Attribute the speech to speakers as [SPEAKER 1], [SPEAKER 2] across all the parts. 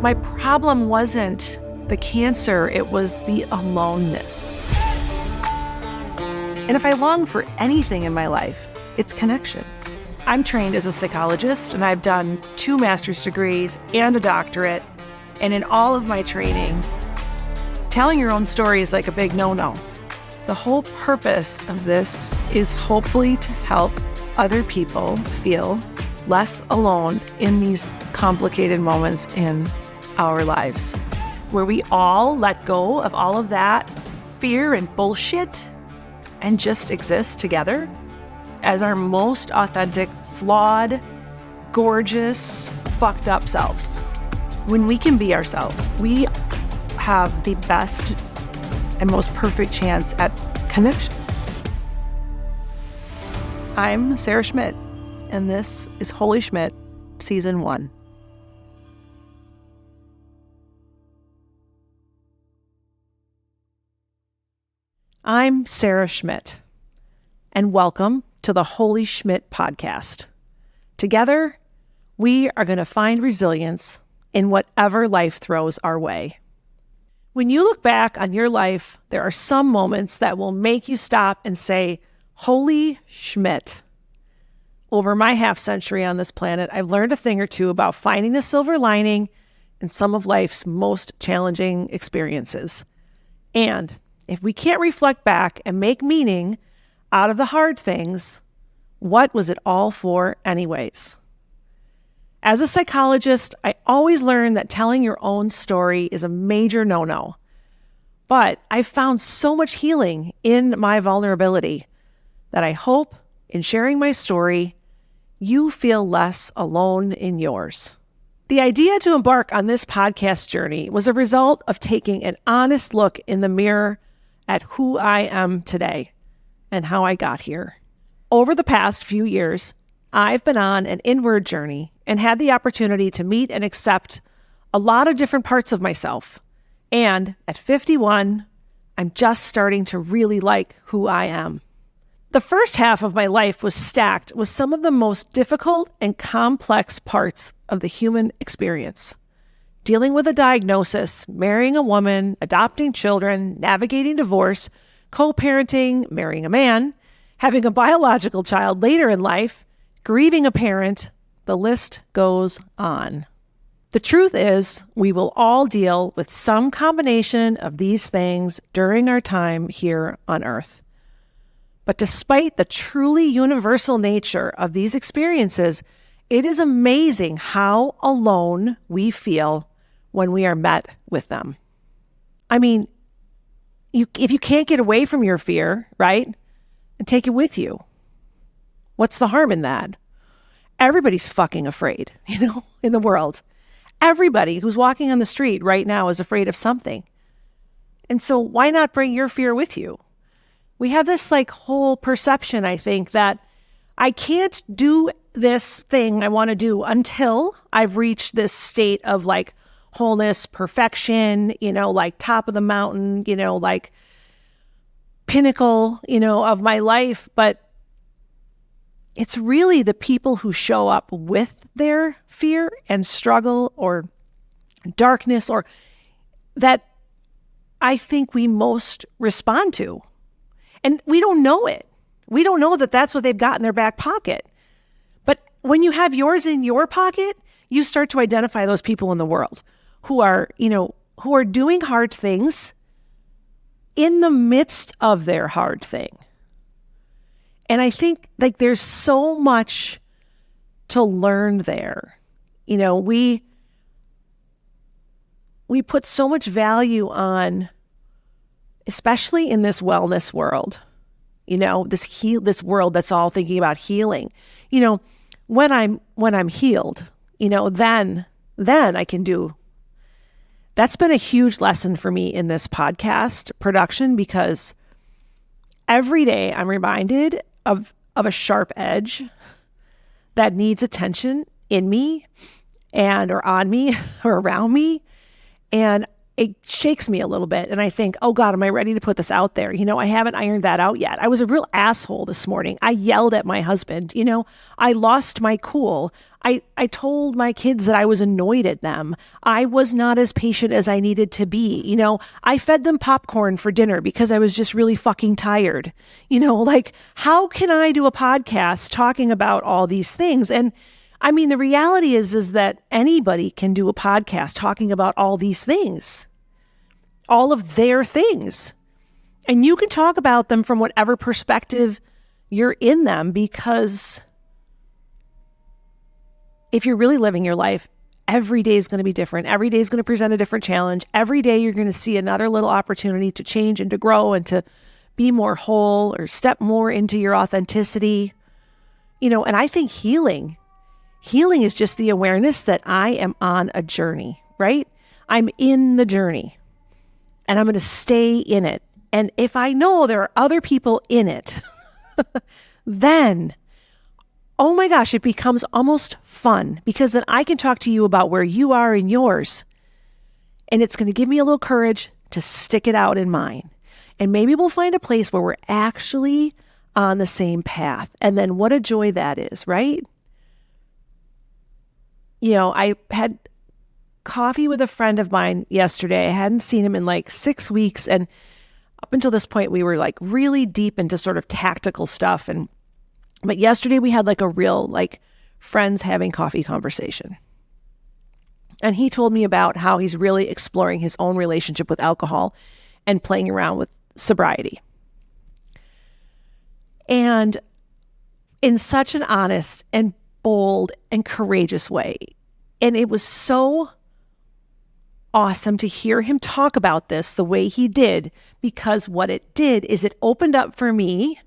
[SPEAKER 1] My problem wasn't the cancer, it was the aloneness. And if I long for anything in my life, it's connection. I'm trained as a psychologist, and I've done 2 master's degrees and a doctorate. And in all of my training, telling your own story is like a big no-no. The whole purpose of this is hopefully to help other people feel less alone in these complicated moments in our lives, where we all let go of all of that fear and bullshit and just exist together as our most authentic, flawed, gorgeous, fucked up selves. When we can be ourselves, we have the best and most perfect chance at connection. I'm Sarah Schmidt, and this is Wholey Schmidt, Season 1. I'm Sarah Schmidt, and welcome to the Wholey Schmidt Podcast. Together, we are going to find resilience in whatever life throws our way. When you look back on your life, there are some moments that will make you stop and say, Wholey Schmidt. Over my half-century on this planet, I've learned a thing or two about finding the silver lining in some of life's most challenging experiences. And if we can't reflect back and make meaning out of the hard things, what was it all for anyways? As a psychologist, I always learn that telling your own story is a major no-no. But I found so much healing in my vulnerability that I hope in sharing my story, you feel less alone in yours. The idea to embark on this podcast journey was a result of taking an honest look in the mirror at who I am today and how I got here. Over the past few years, I've been on an inward journey and had the opportunity to meet and accept a lot of different parts of myself. And at 51, I'm just starting to really like who I am. The first half of my life was stacked with some of the most difficult and complex parts of the human experience. Dealing with a diagnosis, marrying a woman, adopting children, navigating divorce, co-parenting, marrying a man, having a biological child later in life, grieving a parent, the list goes on. The truth is, we will all deal with some combination of these things during our time here on Earth. But despite the truly universal nature of these experiences, it is amazing how alone we feel when we are met with them. I mean, if you can't get away from your fear, right, and take it with you, what's the harm in that? Everybody's fucking afraid, in the world. Everybody who's walking on the street right now is afraid of something. And so why not bring your fear with you? We have this whole perception, I think, that I can't do this thing I want to do until I've reached this state of wholeness, perfection, top of the mountain, pinnacle, of my life. But it's really the people who show up with their fear and struggle or darkness or that I think we most respond to. And we don't know it. We don't know that that's what they've got in their back pocket. But when you have yours in your pocket, you start to identify those people in the world who are doing hard things in the midst of their hard thing. And I think there's so much to learn there. We put so much value on, especially in this wellness world, this world that's all thinking about healing. When I'm healed, then I can do. That's been a huge lesson for me in this podcast production, because every day I'm reminded of a sharp edge that needs attention in me or on me or around me. And it shakes me a little bit. And I think, oh God, am I ready to put this out there? I haven't ironed that out yet. I was a real asshole this morning. I yelled at my husband. I lost my cool. I told my kids that I was annoyed at them. I was not as patient as I needed to be. I fed them popcorn for dinner because I was just really fucking tired. How can I do a podcast talking about all these things? And I mean, the reality is that anybody can do a podcast talking about all these things, all of their things. And you can talk about them from whatever perspective you're in them, because if you're really living your life, every day is going to be different. Every day is going to present a different challenge. Every day you're going to see another little opportunity to change and to grow and to be more whole or step more into your authenticity. And I think healing is just the awareness that I am on a journey, right? I'm in the journey and I'm going to stay in it. And if I know there are other people in it, then, oh my gosh, it becomes almost fun, because then I can talk to you about where you are in yours. And it's going to give me a little courage to stick it out in mine. And maybe we'll find a place where we're actually on the same path. And then what a joy that is, right? I had coffee with a friend of mine yesterday. I hadn't seen him in like 6 weeks. And up until this point, we were like really deep into sort of tactical stuff. But yesterday we had like a real like friends having coffee conversation. And he told me about how he's really exploring his own relationship with alcohol and playing around with sobriety. And in such an honest and bold and courageous way. And it was so awesome to hear him talk about this the way he did, because what it did is it opened up for me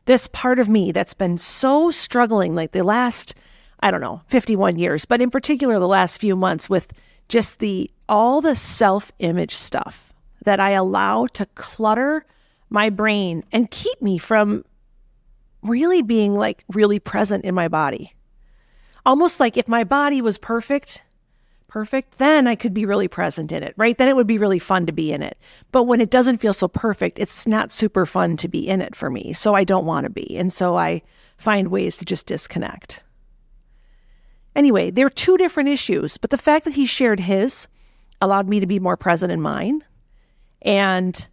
[SPEAKER 1] this part of me that's been so struggling like the last, 51 years, but in particular the last few months, with just all the self-image stuff that I allow to clutter my brain and keep me from really being like really present in my body. Almost like if my body was perfect, then I could be really present in it, right? Then it would be really fun to be in it. But when it doesn't feel so perfect, it's not super fun to be in it for me. So I don't want to be. And so I find ways to just disconnect. Anyway, there are two different issues, but the fact that he shared his allowed me to be more present in mine. And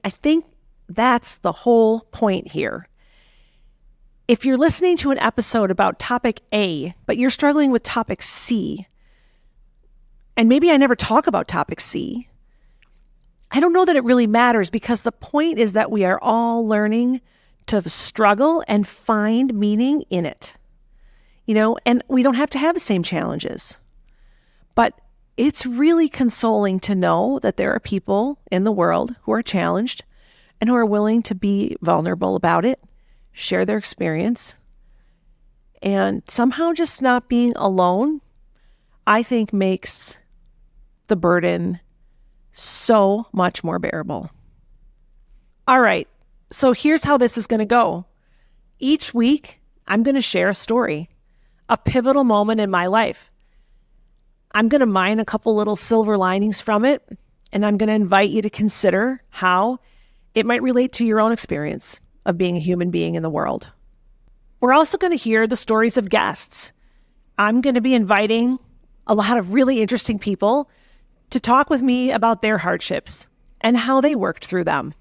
[SPEAKER 1] I think that's the whole point here. If you're listening to an episode about topic A, but you're struggling with topic C, and maybe I never talk about topic C, I don't know that it really matters, because the point is that we are all learning to struggle and find meaning in it, and we don't have to have the same challenges. But it's really consoling to know that there are people in the world who are challenged and who are willing to be vulnerable about it, share their experience, and somehow just not being alone, I think makes the burden so much more bearable. All right, so here's how this is going to go. Each week, I'm going to share a story, a pivotal moment in my life. I'm going to mine a couple little silver linings from it, and I'm going to invite you to consider how it might relate to your own experience of being a human being in the world. We're also going to hear the stories of guests. I'm going to be inviting a lot of really interesting people to talk with me about their hardships and how they worked through them.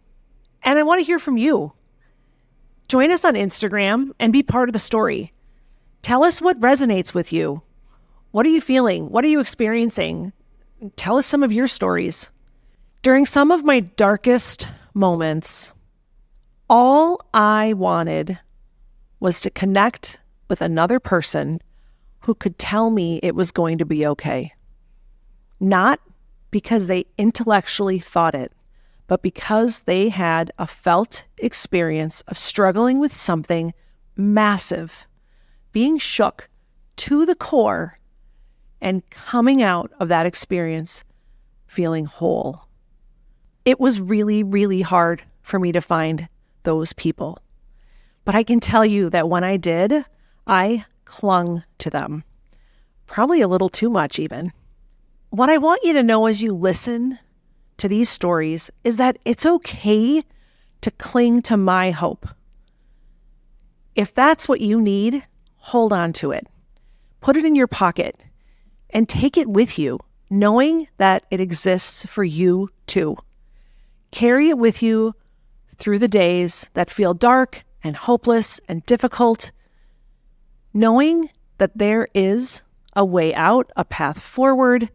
[SPEAKER 1] And I want to hear from you. Join us on Instagram and be part of the story. Tell us what resonates with you. What are you feeling? What are you experiencing? Tell us some of your stories. During some of my darkest moments, all I wanted was to connect with another person who could tell me it was going to be okay. Not because they intellectually thought it, but because they had a felt experience of struggling with something massive, being shook to the core, and coming out of that experience feeling whole. It was really, really hard for me to find those people. But I can tell you that when I did, I clung to them. Probably a little too much even. What I want you to know as you listen to these stories is that it's okay to cling to my hope. If that's what you need, hold on to it. Put it in your pocket and take it with you, knowing that it exists for you too. Carry it with you through the days that feel dark and hopeless and difficult, knowing that there is a way out, a path forward.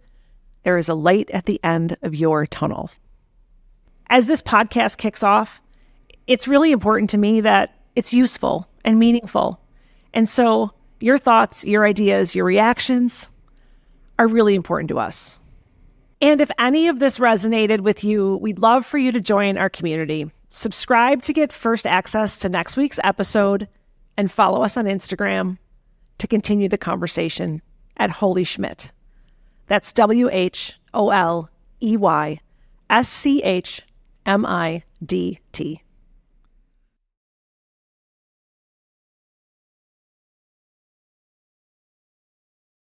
[SPEAKER 1] There is a light at the end of your tunnel. As this podcast kicks off, it's really important to me that it's useful and meaningful. And so your thoughts, your ideas, your reactions are really important to us. And if any of this resonated with you, we'd love for you to join our community. Subscribe to get first access to next week's episode and follow us on Instagram to continue the conversation at Wholey Schmidt. That's WHOLEYSCHMIDT.